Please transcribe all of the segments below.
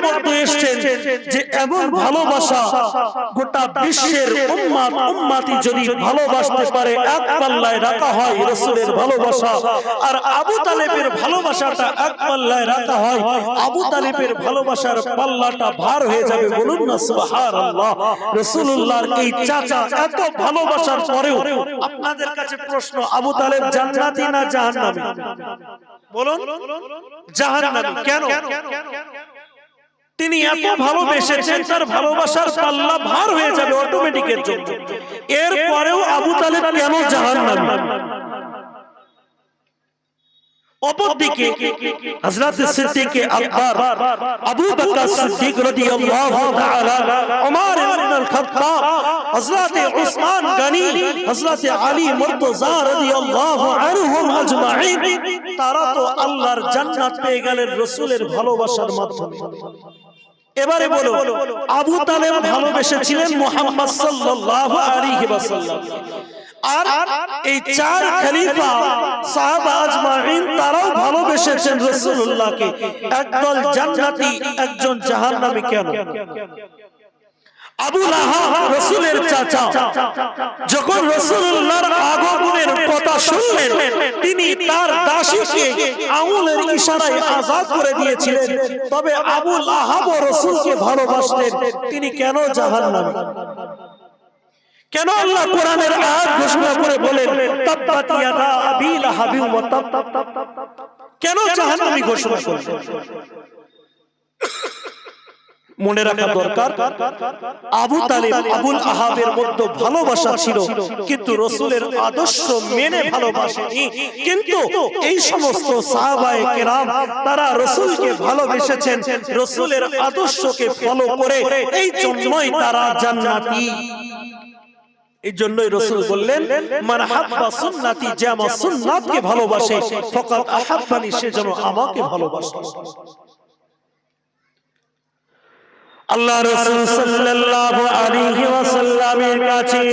মধ্যে এসেছেন যে এমন ভালোবাসা গোটা বিশ্বের উম্মতি যদি ভালোবাসতে পারে এক পাল্লায় রাখা হয় রাসূলের ভালোবাসা, আর আবু তালেবের ভালোবাসাটা এক পাল্লায় রাখা হয়, আবু তালেবের ভালোবাসার পাল্লাটা ভার হয়ে যাবে। বলুন না সুবহানাল্লাহ। রাসূলুল্লাহর এই চাচা এত ভালোবাসার পরেও আপনাদের কাছে প্রশ্ন, আবু তালেব জান্নাতি না জাহান্নামী? বলুন, জাহান্নামী। কেন? তিনি এত ভালোবেসেছেন, তার ভালোবাসার পাল্লা ভার হয়ে যাবে অটোমেটিকের জন্য। এরপরেও আবু তালেব কেন জাহান্নামী? অপরদিকে হযরত সিদ্দিক আকবর, আবু বকর সিদ্দিক রাদিয়াল্লাহু তাআলা, ওমর ইবনে খাত্তাব, হযরত উসমান গনি, হযরত আলী মুর্তজা রাদিয়াল্লাহু আনহুম আজমাইন, তারা তো আল্লাহর জান্নাত পেয়ে গেলেন রাসূলের ভালোবাসার মাধ্যমে। এবারে বলো, আবু তালেব ভালোবেসেছিলেন মুহাম্মদ সাল্লাল্লাহু আলাইহি ওয়াসাল্লাম, আর এই চার খলিফা সাহাবা আজমাইন তারাও ভালোবেসেছেন রাসূলুল্লাহকে। একদল জান্নাতি, একজন জাহান্নামী। কেন? আবু লাহাব রাসূলের চাচা যখন রাসূলুল্লাহর আগমনের কথা শুনলেন, তিনি তার দাসীকে আঙুলের ইশারায় আযাদ করে দিয়েছিলেন। তবে আবু লাহাব রাসূলকে ভালোবাসতেন, তিনি কেন জাহান্নামী? কেন আল্লাহ কোরআনের আয়াত ঘোষণা করে বলেন তাব্বাত ইয়াদা আবি লাহাবি ওয়া তাব? কেন জাহান্নামী ঘোষণা করলেন? মনে রাখা দরকার, আবু তালেব আবুল আহাবের মধ্যে ভালোবাসা ছিল, কিন্তু রাসূলের আদর্শ মেনে ভালোবাসেনি। কিন্তু এই সমস্ত সাহাবায়ে কেরাম তারা রাসূলকে ভালোবেসেছেন, রাসূলের আদর্শকে ফলো করে, এই জন্যই তারা জান্নাতি। এই জন্যই রাসূল বললেন, মান হাব্বা সুন্নতি, যে আমার সুন্নাতকে ভালোবাসে, ফাকাদ আহাব্বানি, সে যেন আমাকে ভালোবাসে। আল্লাহ রাসূল সাল্লাল্লাহু আলাইহি ওয়াসাল্লামের কাছে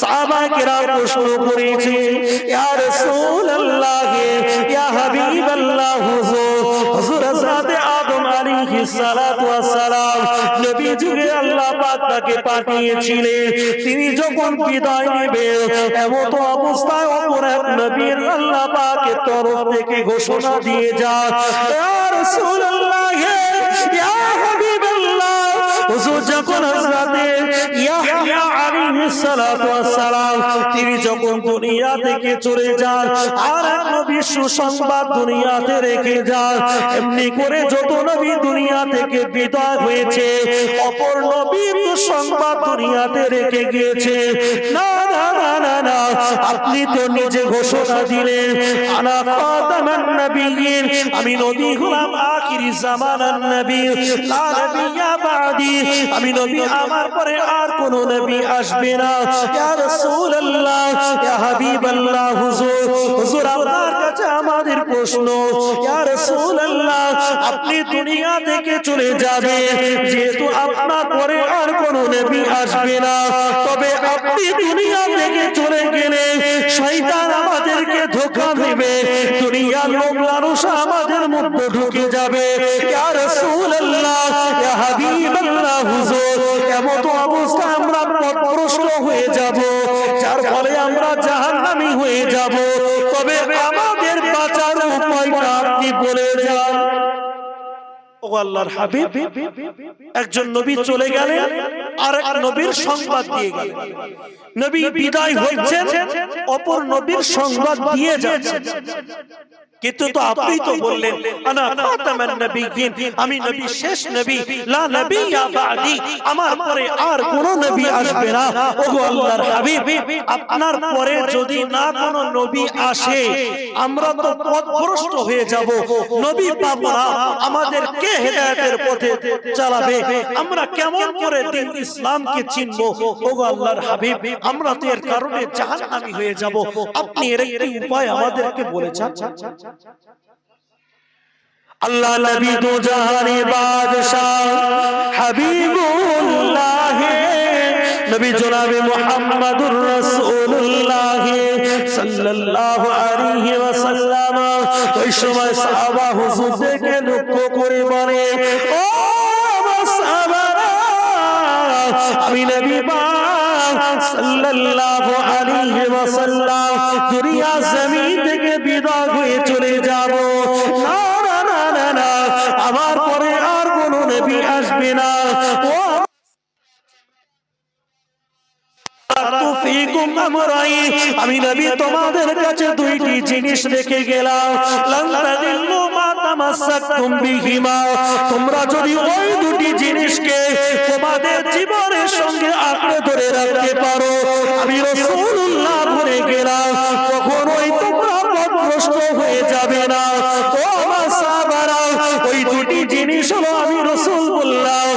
সাহাবায়ে কেরাম প্রশ্ন করেছে, ইয়া রাসূলুল্লাহ, ইয়া হাবিবাল্লাহ, হুজুর হযরত আদম আলাইহিস সালাতু ওয়াস সালাম নবী যুগে আল্লাহ পাক তাকে পাঠিয়েছিলেন। তিনি যখন বিদায় নেবেন, এমন অবস্থায় অপর এক নবীর আল্লাহ পাকের তরফ থেকে ঘোষণা দিয়ে যায়, ইয়া রাসূলুল্লাহ, ইয়া হাবিবাল্লাহ, হুজুর যখন হযরত ইয়াহইয়া আলাইহিস সালাতু ওয়াস সালাম তিনি যখন দুনিয়া থেকে চলে যান, আর এক নবী সুসংবাদ দুনিয়াতে রেখে যান, এমনি করে যত নবী দুনিয়া থেকে বিদায় হয়েছে, অপর নবী সুসংবাদ দুনিয়াতে রেখে গিয়েছে। না না না না না, আপনি তো নিজে ঘোষণা দিলেন, আনা খাতামান নবিয়্যিন, আমি নবী হলাম আখিরি জামানার নবী, লা নবিয়্যা বাদি, আমি নবী, আমার পরে আর কোন নবী আসবে না। ইয়া রাসূলুল্লাহ, ইয়া হাবিবাল্লাহ, হুজুর, হুজুর আপনার কাছে আমাদের প্রশ্ন, ইয়া রাসূলুল্লাহ, আপনি দুনিয়া থেকে চলে যাবেন, যেহেতু আপনার পরে আর কোন নবী আসবে না, তবে আপনি দুনিয়া থেকে চলে গেলে শয়তান আমাদেরকে ধোঁকা দেবে, দুনিয়ার লোক লালসা আমাদের মধ্যে ঢুকে যাবে। ইয়া রাসূলুল্লাহ, ইয়া হাবিবাল্লাহ, হুজুর, এমন অবস্থা আমরা পথভ্রষ্ট হয়ে যাব, যার ফলে আমরা জাহান্নামী হয়ে যাব। তবে আমাদের বাঁচার উপায়টা আপনি বলে যান। ও আল্লাহর হাবিব, একজন নবী চলে গেলেন, আর এক নবীর সংবাদ দিয়ে গেলেন। নবী বিদায় হচ্ছেন, অপর নবীর সংবাদ দিয়ে যাচ্ছেন। কিন্তু তো আপনি তো বললেন, আনা খাতামান নবিয়্যিন, আমি নবী, শেষ নবী, লা নবিয়্যা বাদি, আমার পরে আর কোন নবী আসবে না। ওগো আল্লাহর হাবিব, আপনার পরে যদি না কোন নবী আসে, আমরা তো পথভ্রষ্ট হয়ে যাব, নবী পাবো না, আমাদের কে হেদায়েতের পথে চালাবে? আমরা কেমন করে দ্বীন ইসলামকে চিনবো? ওগো আল্লাহর হাবিব, আমরা তো এর কারণে জাহান্নামী হয়ে যাব। আপনি এর একটি উপায় আমাদেরকে বলেছেন। আল্লাহ নবী দো জাহানে বাদশাহ হাবিবুল্লাহ নবী জনাবে মুহাম্মদুর রাসূলুল্লাহ সাল্লাল্লাহু আলাইহি ওয়াসাল্লাম ওই সময় সাহাবা হুজুরদেরকে লক্ষ্য করে বলে, ও সাল্লাল্লাহু আলাইহি ওয়াসাল্লাম দুনিয়া জমিন থেকে বিদায় হয়ে চলে যাব, না না না না না, আমার পরে আর কোন নবী আসবে না। ও আমি নবী তোমাদের কাছে দুইটি জিনিস রেখে গেলাম, তোমরা যদি ওই দুটি জিনিসকে তোমাদের জীবনের সঙ্গে আঁকড়ে ধরে রাখতে পারো, আমি রাসূলুল্লাহ বলে গেলাম, কখনোই তোমরা পথভ্রষ্ট হয়ে যাবে না। ও আমার সাহাবারা, ওই দুটি জিনিস হলো আমি রাসূল বললাম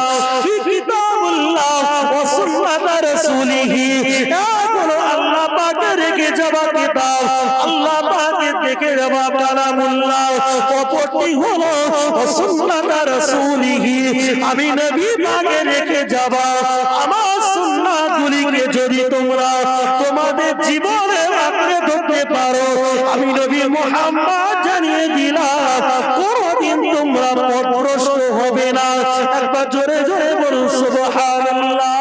কি কিতাবুল্লাহ ওয়া সুন্নাত রাসূলিহি, আল্লাহ পাকের রেখে যাওয়া কিতাব, আল্লাহ পাকের দেখে যাওয়া কালামুল্লাহ, অপরটি হলো সুন্নাত রাসূলিহি, আমি নবী পাকের রেখে যাওয়া আমার সুন্নাতগুলিকে যদি তোমরা তোমাদের জীবনে আঁকড়ে ধরতে পারো, আমি নবী মুহাম্মদ জানিয়ে দিলাম কোনদিন তোমরা পথভ্রষ্ট হবে না। একবার জোরে জোরে বলুন সুবহানাল্লাহ।